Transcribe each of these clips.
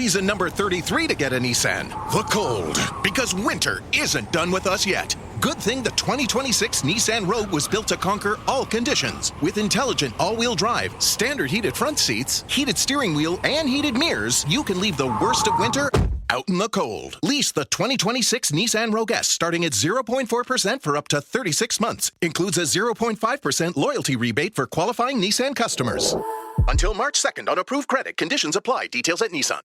reason number 33 to get a Nissan. The cold. Because winter isn't done with us yet. Good thing the 2026 Nissan Rogue was built to conquer all conditions. With intelligent all-wheel drive, standard heated front seats, heated steering wheel, and heated mirrors, you can leave the worst of winter out in the cold. Lease the 2026 Nissan Rogue S starting at 0.4% for up to 36 months. Includes a 0.5% loyalty rebate for qualifying Nissan customers. Until March 2nd on approved credit. Conditions apply. Details at Nissan.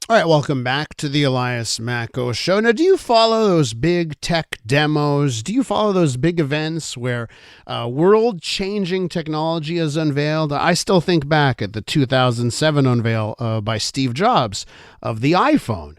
All right, welcome back to the Elias Macko Show. Now, do you follow those big tech demos? Do you follow those big events where world-changing technology is unveiled? I still think back at the 2007 unveil by Steve Jobs of the iPhone.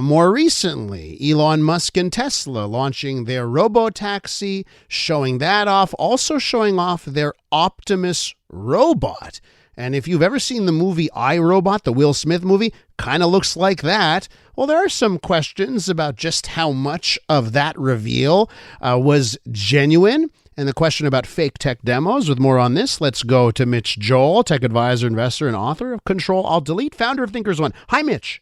More recently, Elon Musk and Tesla launching their robotaxi, showing that off, also showing off their Optimus robot. And if you've ever seen the movie I, Robot, the Will Smith movie, kind of looks like that. Well, there are some questions about just how much of that reveal was genuine, and the question about fake tech demos. With more on this, let's go to Mitch Joel, tech advisor, investor, and author of CTRL ALT Delete, founder of ThinkersOne. Hi, Mitch.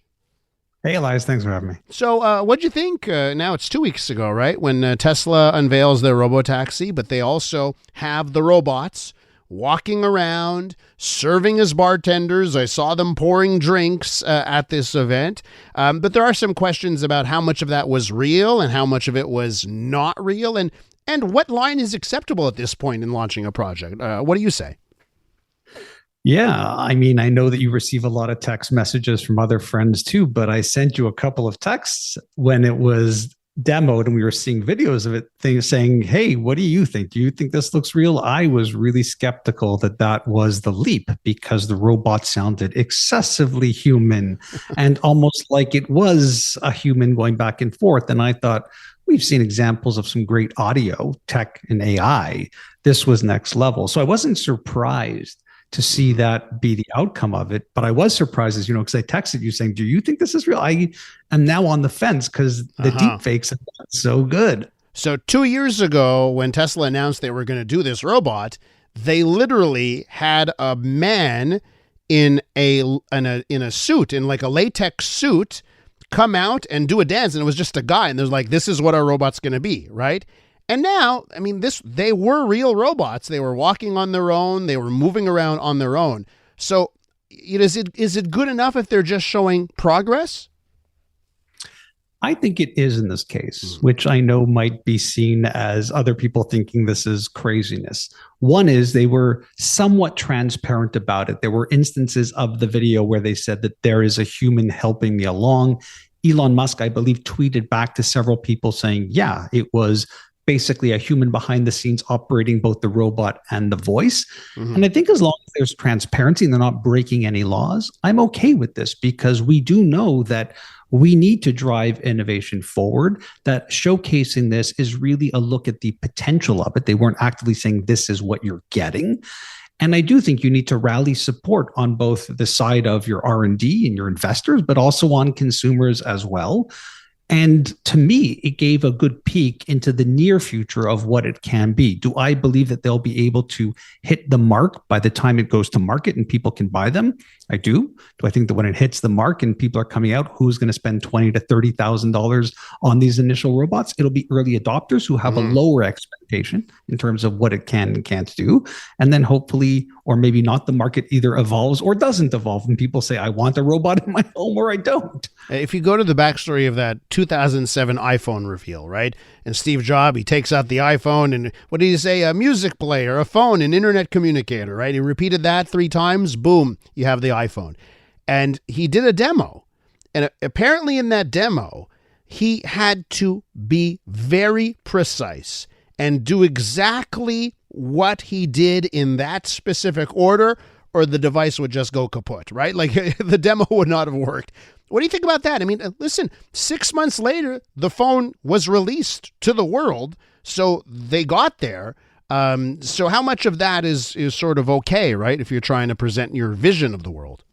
Hey, Elias. Thanks for having me. So what'd you think? Now it's 2 weeks ago, right, when Tesla unveils their robotaxi, but they also have the robots walking around, serving as bartenders. I saw them pouring drinks at this event. But there are some questions about how much of that was real and how much of it was not real, and what line is acceptable at this point in launching a project. What do you say? Yeah, I mean, I know that you receive a lot of text messages from other friends too, but I sent you a couple of texts when it was demoed and we were seeing videos of it saying, hey, what do you think? Do you think this looks real? I was really skeptical that was the leap because the robot sounded excessively human and almost like it was a human going back and forth. And I thought, we've seen examples of some great audio, tech, and AI. This was next level. So I wasn't surprised to see that be the outcome of it. But I was surprised, as you know, because I texted you saying, do you think this is real? I am now on the fence because the deep fakes have been so good. So 2 years ago, when Tesla announced they were going to do this robot, they literally had a man in a suit, in like a latex suit, come out and do a dance. And it was just a guy. And there's like, this is what our robot's going to be, right? And now, I mean, they were real robots. They were walking on their own. They were moving around on their own. So is it good enough if they're just showing progress? I think it is in this case, which I know might be seen as other people thinking this is craziness. One is they were somewhat transparent about it. There were instances of the video where they said that there is a human helping me along. Elon Musk, I believe, tweeted back to several people saying, yeah, it was basically a human behind the scenes operating both the robot and the voice. And I think as long as there's transparency and they're not breaking any laws, I'm okay with this because we do know that we need to drive innovation forward, that showcasing this is really a look at the potential of it. They weren't actively saying this is what you're getting. And I do think you need to rally support on both the side of your R&D and your investors, but also on consumers as well. And to me, it gave a good peek into the near future of what it can be. Do I believe that they'll be able to hit the mark by the time it goes to market and people can buy them? I do. Do I think that when it hits the mark and people are coming out, who's going to spend $20,000 to $30,000 on these initial robots? It'll be early adopters who have a lower expectation in terms of what it can and can't do. And then hopefully, or maybe not, the market either evolves or doesn't evolve. And people say, I want a robot in my home or I don't. If you go to the backstory of that 2007 iPhone reveal, right? And Steve Jobs, he takes out the iPhone and what did he say? A music player, a phone, an internet communicator, right? He repeated that 3 times. Boom, you have the iPhone. And he did a demo. And apparently in that demo, he had to be very precise and do exactly what he did in that specific order, or the device would just go kaput, right? Like the demo would not have worked. What do you think about that? I mean, listen, 6 months later, the phone was released to the world, so they got there. So how much of that is sort of okay, right? If you're trying to present your vision of the world.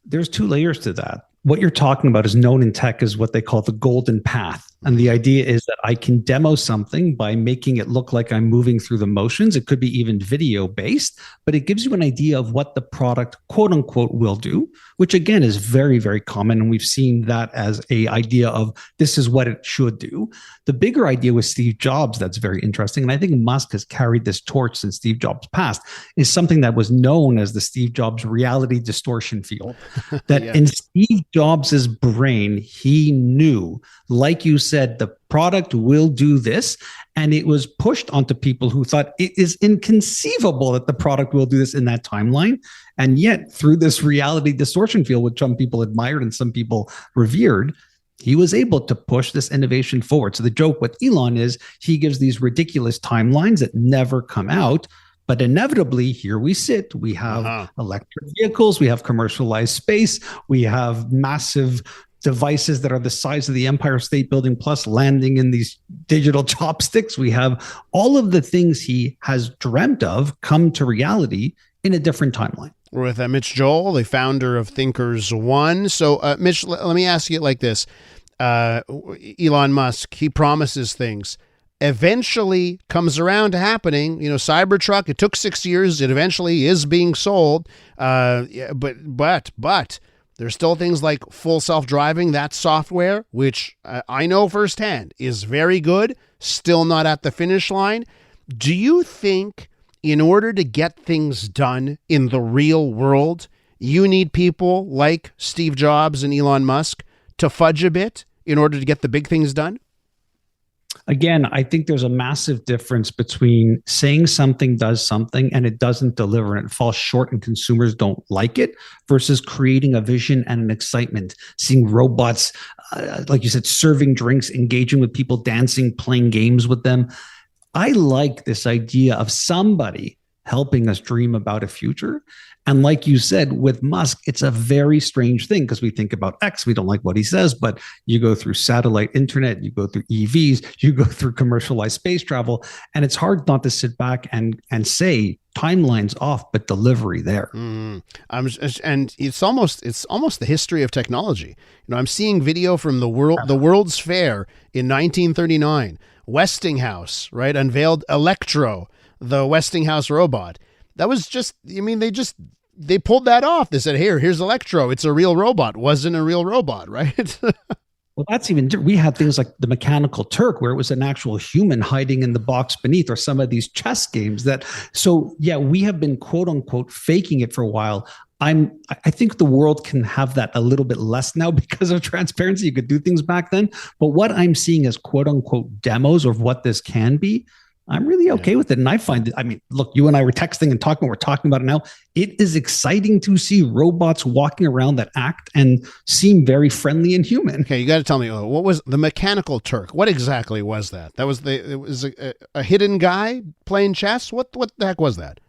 There's 2 layers to that. what you're talking about is known in tech as what they call the golden path. And the idea is that I can demo something by making it look like I'm moving through the motions. It could be even video based, but it gives you an idea of what the product, quote unquote, will do, which again is very, very common. And we've seen that as a idea of this is what it should do. The bigger idea with Steve Jobs that's very interesting, and I think Musk has carried this torch since Steve Jobs passed, is something that was known as the Steve Jobs reality distortion field. That in Steve Jobs's brain, he knew, like you said, the product will do this. And it was pushed onto people who thought it is inconceivable that the product will do this in that timeline. And yet, through this reality distortion field, which some people admired and some people revered, he was able to push this innovation forward. So the joke with Elon is he gives these ridiculous timelines that never come out. But inevitably, here we sit. We have electric vehicles. We have commercialized space. We have massive devices that are the size of the Empire State Building, plus landing in these digital chopsticks. We have all of the things he has dreamt of come to reality in a different timeline. We're with Mitch Joel, the founder of ThinkersOne. So, Mitch, let me ask you like this. Elon Musk, he promises things. Eventually comes around to happening. You know, Cybertruck, it took 6 years. It eventually is being sold. But there's still things like full self-driving, that software, which I know firsthand is very good, still not at the finish line. Do you think in order to get things done in the real world, you need people like Steve Jobs and Elon Musk to fudge a bit in order to get the big things done? Again, I think there's a massive difference between saying something does something and it doesn't deliver and it falls short and consumers don't like it versus creating a vision and an excitement, seeing robots, like you said, serving drinks, engaging with people, dancing, playing games with them. I like this idea of somebody helping us dream about a future. And like you said, with Musk, it's a very strange thing because we think about X, we don't like what he says, but you go through satellite internet, you go through EVs, you go through commercialized space travel, and it's hard not to sit back and say timelines off, but delivery there. And it's almost the history of technology. You know, I'm seeing video from the World's Fair in 1939. Westinghouse, right, unveiled Electro, the Westinghouse robot. That was just, I mean, they pulled that off. They said, here's Electro. It's a real robot. Wasn't a real robot, right? Well, that's even different. We had things like the Mechanical Turk, where it was an actual human hiding in the box beneath, or some of these chess games that, so yeah, we have been quote unquote faking it for a while. I think the world can have that a little bit less now because of transparency. You could do things back then. But what I'm seeing as quote unquote demos of what this can be, I'm really okay with it. And I find it, I mean, look, you and I were texting and talking, we're talking about it now. It is exciting to see robots walking around that act and seem very friendly and human. Okay, you got to tell me, what was the Mechanical Turk? What exactly was that? It was a hidden guy playing chess? What the heck was that?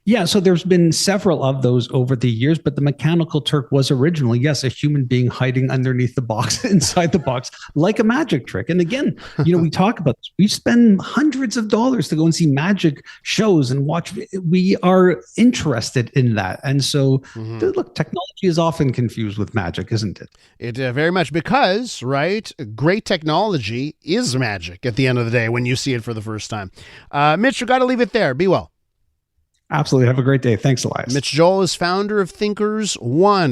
Yeah, so there's been several of those over the years, but the Mechanical Turk was originally, yes, a human being hiding underneath the box, inside the box, like a magic trick. And again, you know, we talk about this. We spend hundreds of dollars to go and see magic shows and watch. We are interested in that. And so, look, technology is often confused with magic, isn't it? It very much, because, right, great technology is magic at the end of the day when you see it for the first time. Mitch, you got to leave it there. Be well. Absolutely. Have a great day. Thanks, Elias. Mitch Joel is founder of ThinkersOne.